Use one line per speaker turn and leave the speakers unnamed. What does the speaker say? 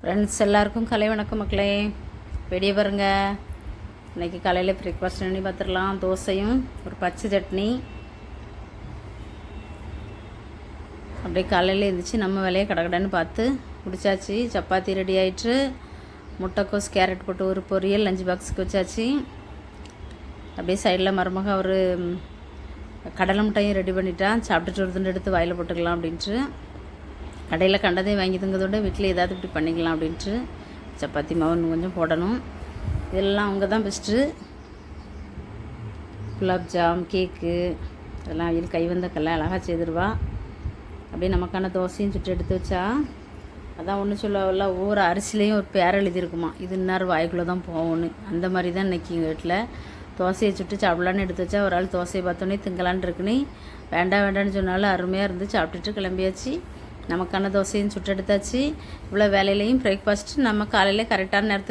Friends எல்லாருக்கும் கலை வணக்கம் மக்களே. வெளியே பாருங்க. இன்றைக்கி காலையில் பிரேக்ஃபாஸ்ட் பண்ணி பார்த்துடலாம். தோசையும் ஒரு பச்சை சட்னி. அப்படியே காலையில் எழுந்திரிச்சு நம்ம வேலையை கடகடன்னு பார்த்து முடிச்சாச்சு. சப்பாத்தி ரெடி ஆகிட்டு, முட்டைக்கோஸ் கேரட் போட்டு ஒரு பொரியல் லஞ்ச் பாக்ஸுக்கு வச்சாச்சு. அப்படியே சைடில் மருமக ஒரு கடலை மிட்டாயும் ரெடி பண்ணிட்டான். சாப்பிட்டுட்டு ஒரு துண்டு எடுத்து வாயில் போட்டுக்கலாம் அப்படின்ட்டு. கடையில் கண்டதையும் வாங்கி தங்கிறதோட வீட்டில் ஏதாவது இப்படி பண்ணிக்கலாம் அப்படின்ட்டு சப்பாத்தி மாவு இன்னும் கொஞ்சம் போடணும். இதெல்லாம் அவங்க தான் பெஸ்ட்டு. குலாப்ஜாம், கேக்கு இதெல்லாம் அவங்களுக்கு கை வந்த கல்ல அழகாக செய்திருவா. அப்படியே நமக்கான தோசையும் சுட்டு எடுத்து வச்சா. அதான் ஒன்று சொல்லல, ஒவ்வொரு அரிசிலையும் ஒரு பேர் எழுதியிருக்குமா, இது இன்னார் வாய்க்குள்ளே தான் போகணும். அந்த மாதிரி தான் இன்றைக்கி எங்கள் வீட்டில் தோசையை சுட்டு சாப்பிட்லான்னு எடுத்து வச்சா. ஒரு ஆள் தோசையை பார்த்தோன்னே திங்கலான்னு இருக்குன்னு வேண்டான்னு சொன்னாலும் அருமையாக இருந்து சாப்பிட்டுட்டு கிளம்பியாச்சு. நமக்கான தோசையும் சுட்டு எடுத்தாச்சு. இவ்வளோ வேலையிலையும் பிரேக்ஃபாஸ்ட்டு நம்ம காலையில் கரெக்டான நேரத்துக்கு